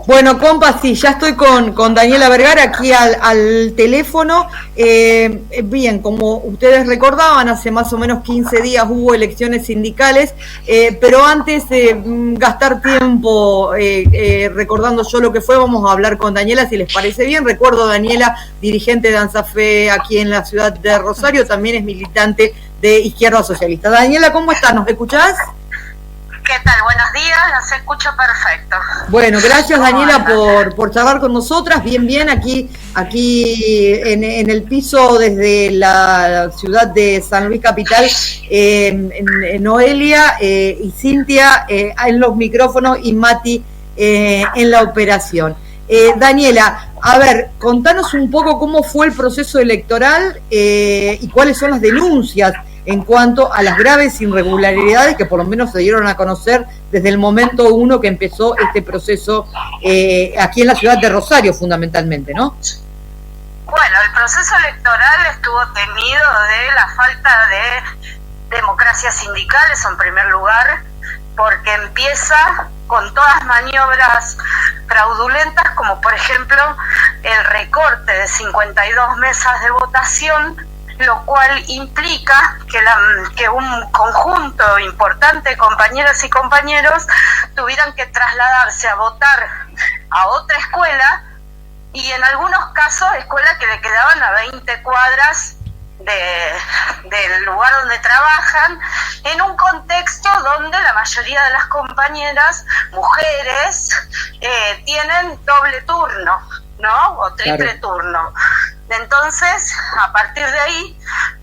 Bueno, compa, sí, ya estoy con Daniela Vergara aquí al teléfono. Bien, como ustedes recordaban, hace más o menos 15 días hubo elecciones sindicales, pero antes de gastar tiempo recordando yo lo que fue, vamos a hablar con Daniela, si les parece bien. Recuerdo Daniela, dirigente de ANSAFE aquí en la ciudad de Rosario, también es militante de Izquierda Socialista. Daniela, ¿cómo estás? ¿Nos escuchás? ¿Qué tal? Buenos días, los escucho perfecto. Bueno, gracias Daniela por charlar con nosotras, bien, aquí en el piso desde la ciudad de San Luis Capital, Noelia y Cintia en los micrófonos y Mati en la operación. Daniela, a ver, contanos un poco cómo fue el proceso electoral y cuáles son las denuncias en cuanto a las graves irregularidades que por lo menos se dieron a conocer desde el momento uno que empezó este proceso aquí en la ciudad de Rosario fundamentalmente, ¿no? Bueno, el proceso electoral estuvo teñido de la falta de democracia sindical, eso en primer lugar, porque empieza con todas maniobras fraudulentas, como por ejemplo el recorte de 52 mesas de votación, lo cual implica que un conjunto importante de compañeras y compañeros tuvieran que trasladarse a votar a otra escuela, y en algunos casos escuelas que le quedaban a 20 cuadras del lugar donde trabajan, en un contexto donde la mayoría de las compañeras, mujeres, tienen doble turno, ¿no? O triple turno. Entonces, a partir de ahí,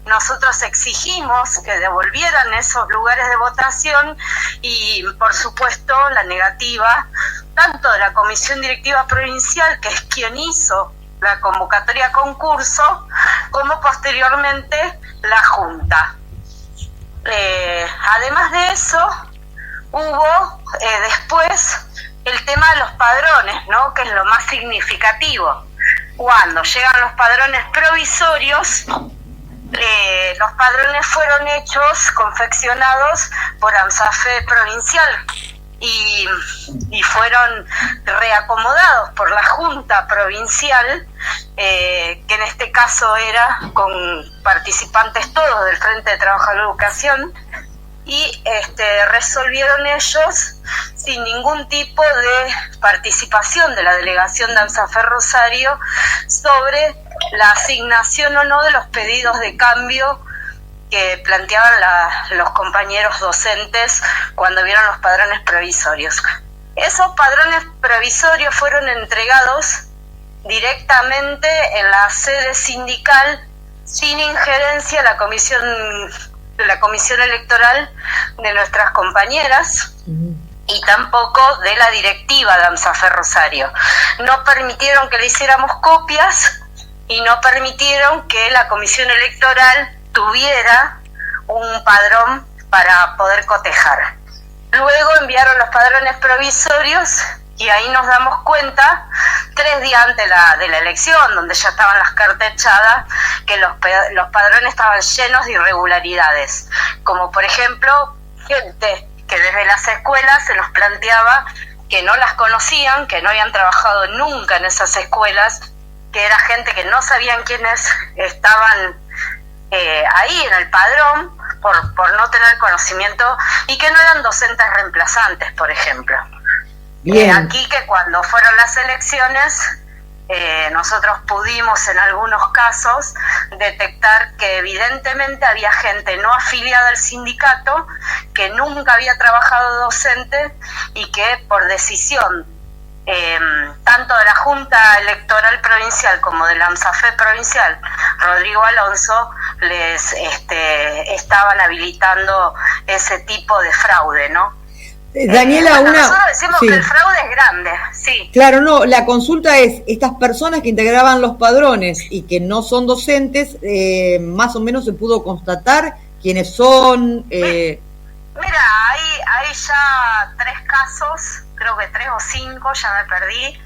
nosotros exigimos que devolvieran esos lugares de votación y, por supuesto, la negativa tanto de la Comisión Directiva Provincial, que es quien hizo la convocatoria a concurso, como posteriormente la Junta. Además de eso, hubo después el tema de los padrones, ¿no? Que es lo más significativo. Cuando llegan los padrones provisorios, los padrones fueron hechos, confeccionados por ANSAFE provincial y fueron reacomodados por la Junta Provincial, que en este caso era con participantes todos del Frente de Trabajo de la Educación, y resolvieron ellos sin ningún tipo de participación de la delegación de ANSAFE Rosario sobre la asignación o no de los pedidos de cambio que planteaban los compañeros docentes cuando vieron los padrones provisorios. Esos padrones provisorios fueron entregados directamente en la sede sindical sin injerencia de la comisión electoral de nuestras compañeras y tampoco de la directiva de ANSAFE Rosario. No permitieron que le hiciéramos copias y no permitieron que la comisión electoral tuviera un padrón para poder cotejar. Luego enviaron los padrones provisorios y ahí nos damos cuenta, 3 días antes de la elección, donde ya estaban las cartas echadas, que los padrones estaban llenos de irregularidades, como por ejemplo gente que desde las escuelas se nos planteaba que no las conocían, que no habían trabajado nunca en esas escuelas, que era gente que no sabían quiénes estaban ahí en el padrón por no tener conocimiento, y que no eran docentes reemplazantes, por ejemplo. Aquí que cuando fueron las elecciones, nosotros pudimos en algunos casos detectar que evidentemente había gente no afiliada al sindicato, que nunca había trabajado docente y que por decisión tanto de la Junta Electoral Provincial como de la ANSAFE Provincial, Rodrigo Alonso, les estaban habilitando ese tipo de fraude, ¿no? Daniela, nosotros decimos que el fraude es grande, sí. Claro, no, la consulta es, estas personas que integraban los padrones y que no son docentes, más o menos se pudo constatar quiénes son. Mira, hay ya 3 casos, creo que 3 o 5, ya me perdí,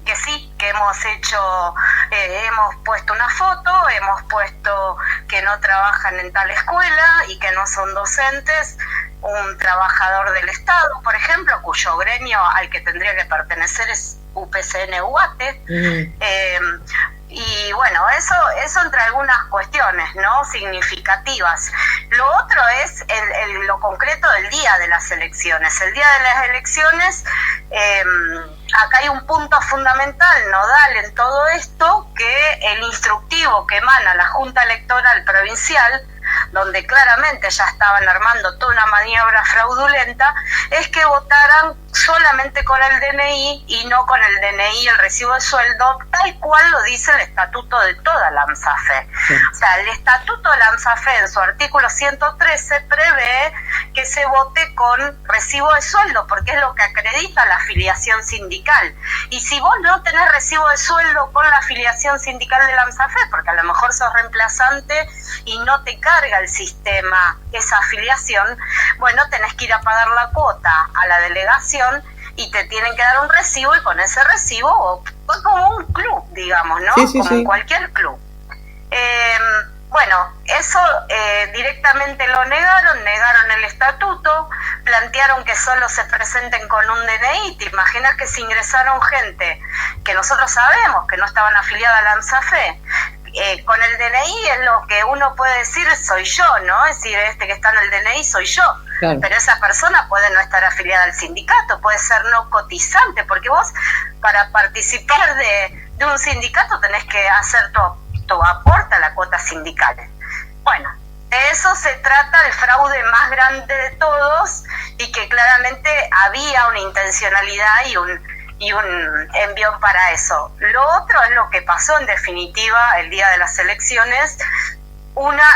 que sí, que hemos hecho, hemos puesto una foto, hemos puesto que no trabajan en tal escuela y que no son docentes, un trabajador del Estado, por ejemplo, cuyo gremio al que tendría que pertenecer es UPCN-UATE, y bueno, eso entre algunas cuestiones, ¿no?, significativas. Lo otro es lo concreto del día de las elecciones. El día de las elecciones, acá hay un punto fundamental, nodal en todo esto, que el instructivo que emana la Junta Electoral Provincial, donde claramente ya estaban armando toda una maniobra fraudulenta, es que votaran solamente con el DNI y no con el DNI, el recibo de sueldo, tal cual lo dice el estatuto de toda la AMSAFE. Sí. O sea, el estatuto de la AMSAFE en su artículo 113 prevé que se vote con recibo de sueldo, porque es lo que acredita la afiliación sindical. Y si vos no tenés recibo de sueldo con la afiliación sindical de la AMSAFE, porque a lo mejor sos reemplazante y no te carga el sistema esa afiliación, bueno, tenés que ir a pagar la cuota a la delegación y te tienen que dar un recibo, y con ese recibo, como un club, digamos, ¿no? Sí, como en cualquier club. Bueno, eso directamente lo negaron el estatuto, plantearon que solo se presenten con un DNI. Te imaginas que si ingresaron gente que nosotros sabemos que no estaban afiliadas a la AMSAFE, con el DNI es lo que uno puede decir, soy yo, ¿no? Es decir, este que está en el DNI soy yo. Claro. Pero esa persona puede no estar afiliada al sindicato, puede ser no cotizante, porque vos para participar de un sindicato tenés que hacer tu aporte a la cuota sindical. Bueno, de eso se trata el fraude más grande de todos, y que claramente había una intencionalidad y un envión para eso. Lo otro es lo que pasó en definitiva el día de las elecciones.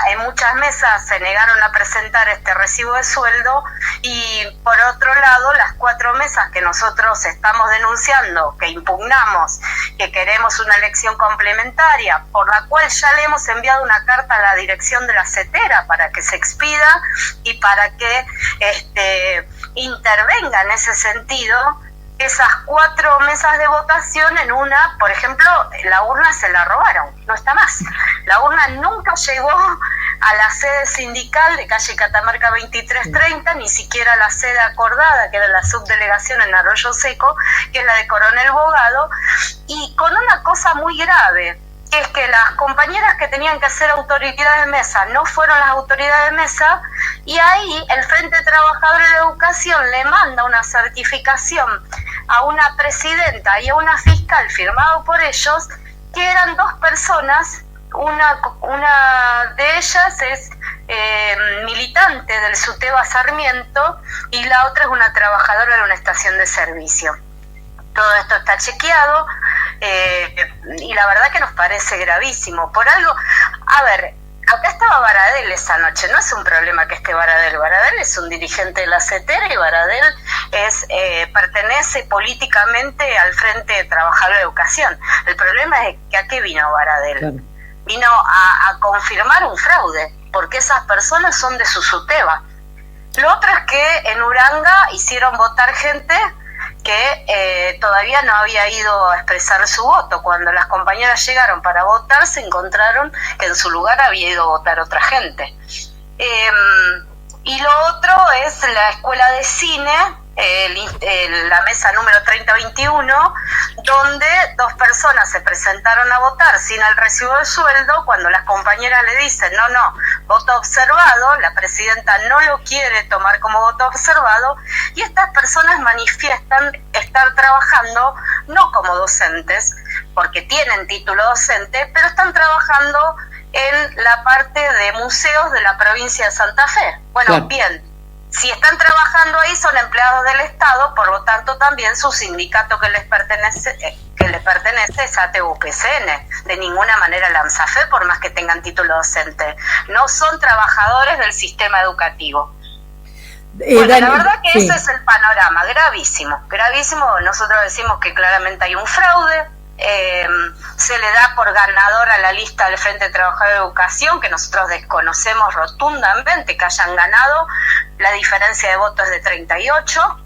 En muchas mesas se negaron a presentar este recibo de sueldo, y por otro lado las 4 mesas que nosotros estamos denunciando, que impugnamos, que queremos una elección complementaria, por la cual ya le hemos enviado una carta a la dirección de la CETERA para que se expida y para que intervenga en ese sentido. Esas 4 mesas de votación, en una, por ejemplo, la urna se la robaron, no está más. La urna nunca llegó a la sede sindical de calle Catamarca 2330, ni siquiera a la sede acordada, que era la subdelegación en Arroyo Seco, que es la de Coronel Bogado, y con una cosa muy grave, que es que las compañeras que tenían que ser autoridades de mesa no fueron las autoridades de mesa, y ahí el Frente Trabajador de la Educación le manda una certificación a una presidenta y a una fiscal firmado por ellos, que eran 2 personas, una de ellas es militante del SUTEBA Sarmiento y la otra es una trabajadora de una estación de servicio. Todo esto está chequeado, y la verdad que nos parece gravísimo. Por algo, a ver, acá estaba Baradel esa noche, no es un problema que esté Baradel. Baradel es un dirigente de la CETERA, y Baradel pertenece políticamente al Frente de Trabajadores de Educación. El problema es que ¿a qué vino Baradel? Claro. Vino a confirmar un fraude, porque esas personas son de su SUTEBA. Lo otro es que en Uranga hicieron votar gente que todavía no había ido a expresar su voto. Cuando las compañeras llegaron para votar, se encontraron que en su lugar había ido a votar otra gente. Y lo otro es la escuela de cine, la mesa número 3021, donde 2 personas se presentaron a votar sin el recibo de sueldo. Cuando las compañeras le dicen no, voto observado, la presidenta no lo quiere tomar como voto observado, y estas personas manifiestan estar trabajando no como docentes, porque tienen título docente, pero están trabajando en la parte de museos de la provincia de Santa Fe. Bueno, claro. Bien, si están trabajando ahí son empleados del Estado, por lo tanto también su sindicato que les pertenece es ATUPCN, de ninguna manera la AMSAFE, por más que tengan título docente. No son trabajadores del sistema educativo. Bueno, la verdad que sí. Ese es el panorama, gravísimo. Nosotros decimos que claramente hay un fraude. Se le da por ganador a la lista del Frente de Trabajadores de Educación, que nosotros desconocemos rotundamente que hayan ganado. La diferencia de votos es de 38.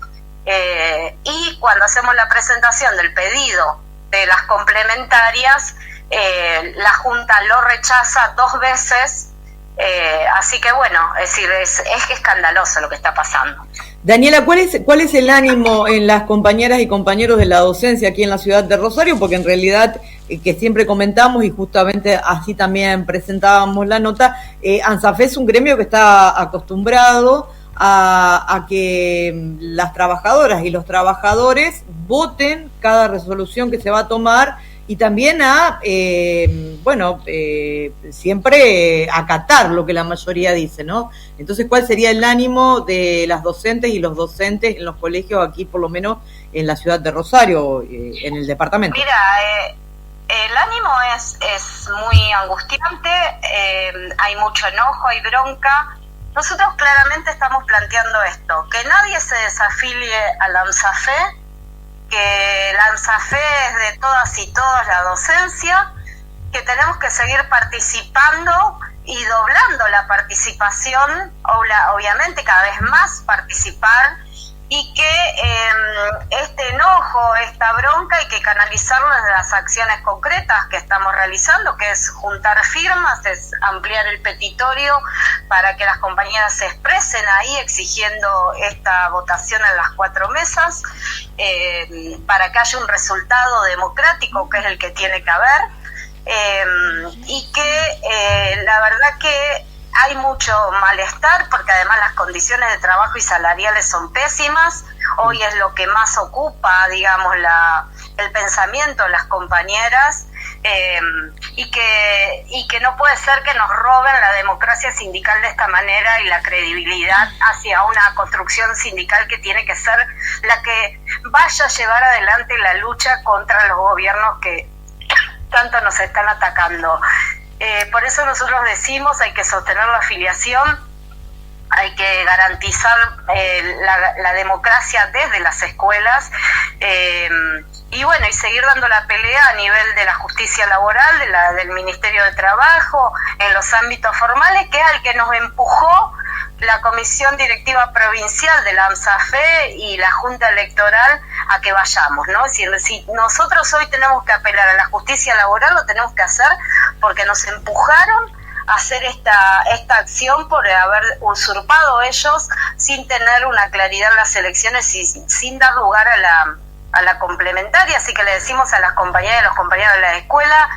y cuando hacemos la presentación del pedido de las complementarias, la Junta lo rechaza 2 veces. Así que bueno, es decir, es escandaloso lo que está pasando. Daniela, ¿cuál es el ánimo en las compañeras y compañeros de la docencia aquí en la ciudad de Rosario? Porque en realidad, que siempre comentamos y justamente así también presentábamos la nota, ANSAFE es un gremio que está acostumbrado a que las trabajadoras y los trabajadores voten cada resolución que se va a tomar y también siempre acatar lo que la mayoría dice, ¿no? Entonces, ¿cuál sería el ánimo de las docentes y los docentes en los colegios aquí, por lo menos en la ciudad de Rosario, en el departamento? Mira, el ánimo es muy angustiante, hay mucho enojo, hay bronca. Nosotros claramente estamos planteando esto, que nadie se desafilie a la ANSAFE, que la ANSAFE es de todas y todos la docencia, que tenemos que seguir participando y doblando la participación, obviamente cada vez más participar, y que este enojo, esta bronca hay que canalizarlo desde las acciones concretas que estamos realizando, que es juntar firmas, es ampliar el petitorio para que las compañeras se expresen ahí exigiendo esta votación en las 4 mesas, para que haya un resultado democrático, que es el que tiene que haber, y que la verdad que hay mucho malestar porque además las condiciones de trabajo y salariales son pésimas. Hoy es lo que más ocupa, digamos, el pensamiento de las compañeras, y que no puede ser que nos roben la democracia sindical de esta manera y la credibilidad hacia una construcción sindical que tiene que ser la que vaya a llevar adelante la lucha contra los gobiernos que tanto nos están atacando. Por eso nosotros decimos hay que sostener la afiliación, hay que garantizar la democracia desde las escuelas, y bueno, y seguir dando la pelea a nivel de la justicia laboral, del Ministerio de Trabajo, en los ámbitos formales, que es el que nos empujó la Comisión Directiva Provincial de la ANSAFE y la Junta Electoral a que vayamos, ¿no? Es decir, si nosotros hoy tenemos que apelar a la justicia laboral, lo tenemos que hacer porque nos empujaron a hacer esta acción por haber usurpado ellos sin tener una claridad en las elecciones y sin dar lugar a la complementaria. Así que le decimos a las compañeras y los compañeros de la escuela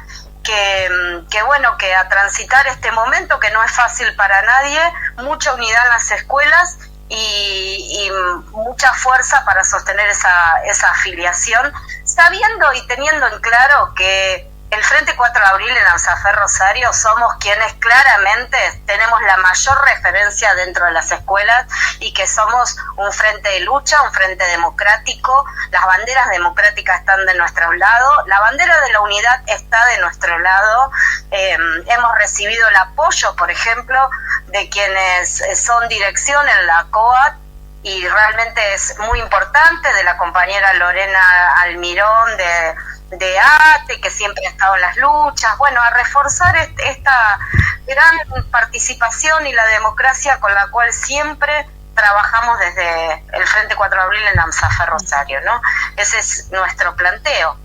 que bueno, que a transitar este momento que no es fácil para nadie, mucha unidad en las escuelas y mucha fuerza para sostener esa afiliación, sabiendo y teniendo en claro que el Frente 4 de Abril en ANSAFE Rosario somos quienes claramente tenemos la mayor referencia dentro de las escuelas y que somos un frente de lucha, un frente democrático. Las banderas democráticas están de nuestro lado, la bandera de la unidad está de nuestro lado. Hemos recibido el apoyo, por ejemplo, de quienes son dirección en la COAT, y realmente es muy importante, de la compañera Lorena Almirón de ATE, que siempre ha estado en las luchas, bueno, a reforzar esta gran participación y la democracia con la cual siempre trabajamos desde el Frente 4 de Abril en ANSAFE Rosario, ¿no? Ese es nuestro planteo.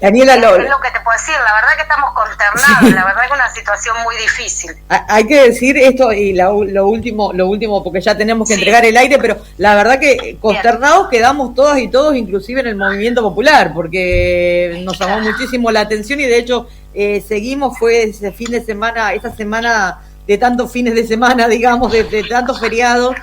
Daniela, es lo que te puedo decir, la verdad que estamos consternados, sí. La verdad que es una situación muy difícil. Hay que decir esto y lo último porque ya tenemos que entregar el aire, pero la verdad que consternados quedamos todas y todos, inclusive en el movimiento popular, porque nos llamó muchísimo la atención y de hecho seguimos, fue ese fin de semana, esa semana de tantos fines de semana, digamos, de tantos feriados,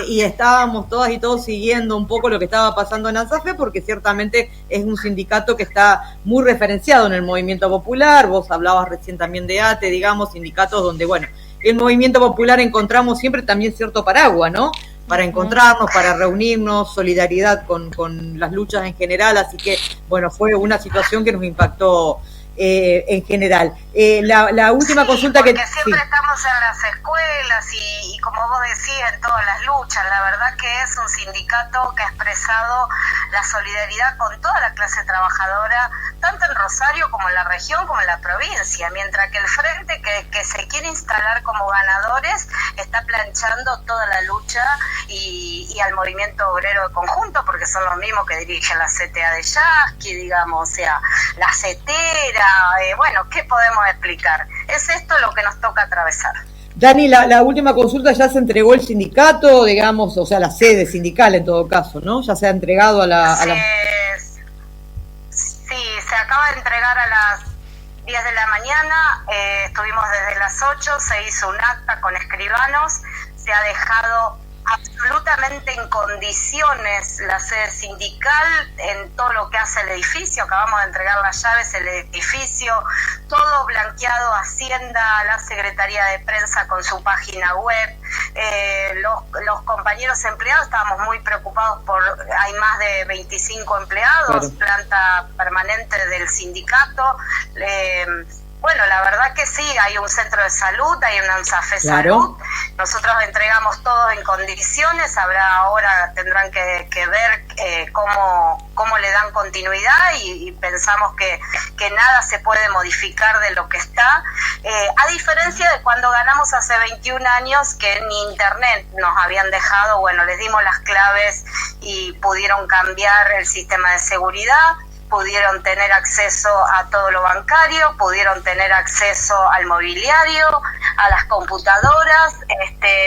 y estábamos todas y todos siguiendo un poco lo que estaba pasando en ANSAFE, porque ciertamente es un sindicato que está muy referenciado en el movimiento popular. Vos hablabas recién también de ATE, digamos, sindicatos donde, bueno, el movimiento popular encontramos siempre también cierto paraguas, ¿no? Para encontrarnos, para reunirnos, solidaridad con las luchas en general, así que, bueno, fue una situación que nos impactó en general. La última consulta porque que... siempre estamos en las escuelas y como vos decías, en todas las luchas. La verdad que es un sindicato que ha expresado la solidaridad con toda la clase trabajadora tanto en Rosario como en la región como en la provincia, mientras que el frente que se quiere instalar como ganadores está planchando toda la lucha y al movimiento obrero de conjunto, porque son los mismos que dirigen la CTA de Yasky, digamos, o sea, la CETERA, bueno, ¿qué podemos explicar? Es esto lo que nos toca atravesar. Dani, la última consulta ya se entregó el sindicato, digamos, o sea, la sede sindical en todo caso, ¿no? Ya se ha entregado a la... Sí, se acaba de entregar a las 10 de la mañana, estuvimos desde las 8, se hizo un acta con escribanos, se ha dejado absolutamente en condiciones la sede sindical en todo lo que hace el edificio. Acabamos de entregar las llaves del edificio, todo blanqueado, Hacienda, la Secretaría de Prensa con su página web. Los compañeros empleados estábamos muy preocupados hay más de 25 empleados, claro. Planta permanente del sindicato. Bueno, la verdad que sí, hay un centro de salud, hay una ANSAFE claro. Salud, nosotros entregamos todo en condiciones, ahora tendrán que ver cómo le dan continuidad y pensamos que nada se puede modificar de lo que está, a diferencia de cuando ganamos hace 21 años que ni internet nos habían dejado, bueno, les dimos las claves y pudieron cambiar el sistema de seguridad, pudieron tener acceso a todo lo bancario, pudieron tener acceso al mobiliario, a las computadoras,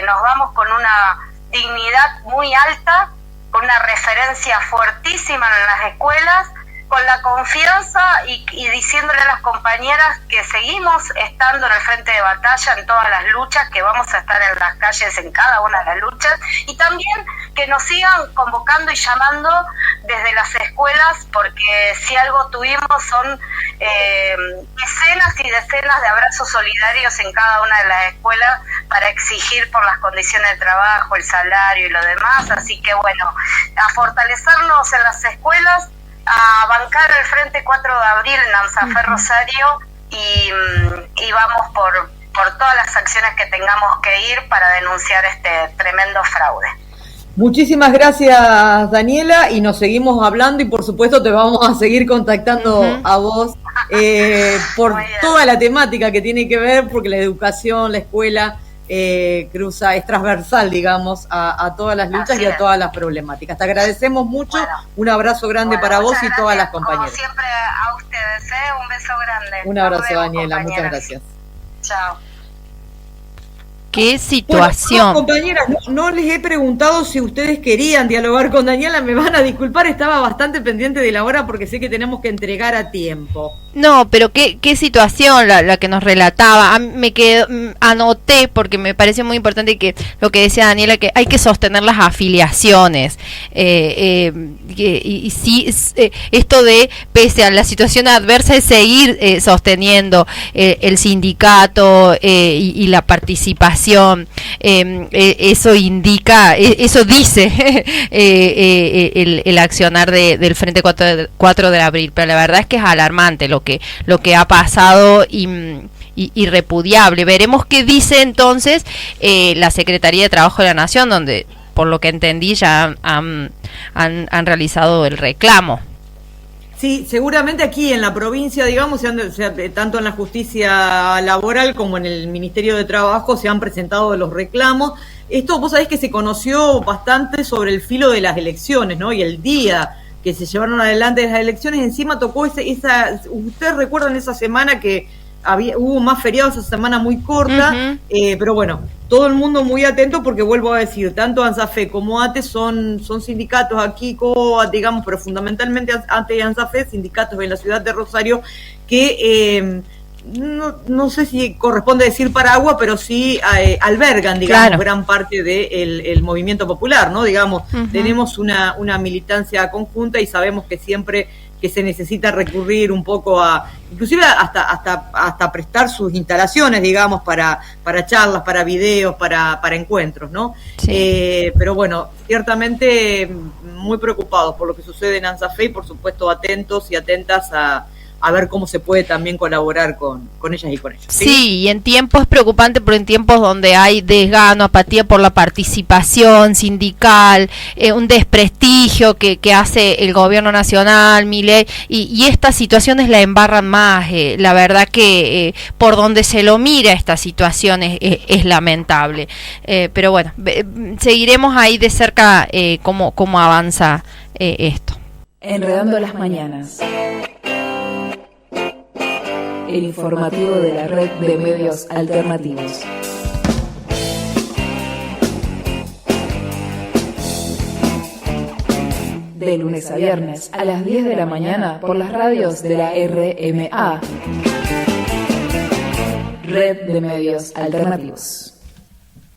nos vamos con una dignidad muy alta, con una referencia fuertísima en las escuelas, con la confianza y diciéndole a las compañeras que seguimos estando en el frente de batalla en todas las luchas, que vamos a estar en las calles en cada una de las luchas, y también que nos sigan convocando y llamando desde las escuelas, porque si algo tuvimos son decenas y decenas de abrazos solidarios en cada una de las escuelas para exigir por las condiciones de trabajo, el salario y lo demás, así que bueno, a fortalecernos en las escuelas, a bancar el Frente 4 de Abril en ANSAFE Rosario y vamos por todas las acciones que tengamos que ir para denunciar este tremendo fraude. Muchísimas gracias, Daniela, y nos seguimos hablando y por supuesto te vamos a seguir contactando a vos por toda la temática que tiene que ver, porque la educación, la escuela cruza, es transversal, digamos, a todas las luchas y a todas las problemáticas. Te agradecemos mucho, un abrazo grande para vos y todas las compañeras. Como siempre a ustedes, un beso grande. Un abrazo, Daniela, muchas gracias. Chao. ¿Qué situación? Bueno, compañeras, no les he preguntado si ustedes querían dialogar con Daniela, me van a disculpar, estaba bastante pendiente de la hora porque sé que tenemos que entregar a tiempo. No, pero qué situación la que nos relataba. Me anoté porque me pareció muy importante que lo que decía Daniela, que hay que sostener las afiliaciones. Y sí, esto de, pese a la situación adversa, es seguir sosteniendo el sindicato y la participación. Eso indica, eso dice el accionar del Frente 4 de Abril, pero la verdad es que es alarmante lo que ha pasado y repudiable. Veremos qué dice entonces la Secretaría de Trabajo de la Nación, donde por lo que entendí ya han realizado el reclamo. Sí, seguramente aquí en la provincia, digamos, tanto en la justicia laboral como en el Ministerio de Trabajo se han presentado los reclamos. Esto, vos sabés que se conoció bastante sobre el filo de las elecciones, ¿no? Y el día que se llevaron adelante las elecciones, encima tocó ustedes recuerdan esa semana que hubo más feriados, esa semana muy corta, pero bueno, todo el mundo muy atento porque vuelvo a decir, tanto ANSAFE como ATE son sindicatos aquí, digamos, pero fundamentalmente ATE y ANSAFE, sindicatos en la ciudad de Rosario, que no sé si corresponde decir paraguas, pero sí albergan, digamos, gran parte del movimiento popular, ¿no? Digamos, tenemos una militancia conjunta y sabemos que siempre que se necesita recurrir un poco inclusive hasta prestar sus instalaciones, digamos, para charlas, para videos, para encuentros, ¿no? Sí. Pero bueno, ciertamente muy preocupados por lo que sucede en ANSAFE y por supuesto atentos y atentas a a ver cómo se puede también colaborar con ellas y con ellos. Sí, y en tiempos es preocupante, pero en tiempos donde hay desgano, apatía por la participación sindical, un desprestigio que hace el gobierno nacional, Milei, y estas situaciones la embarran más. La verdad que por donde se lo mira esta situación es lamentable. Pero bueno, seguiremos ahí de cerca cómo avanza esto. Enredando las mañanas. El informativo de la red de medios alternativos. De lunes a viernes a las 10 de la mañana por las radios de la RMA. Red de Medios Alternativos.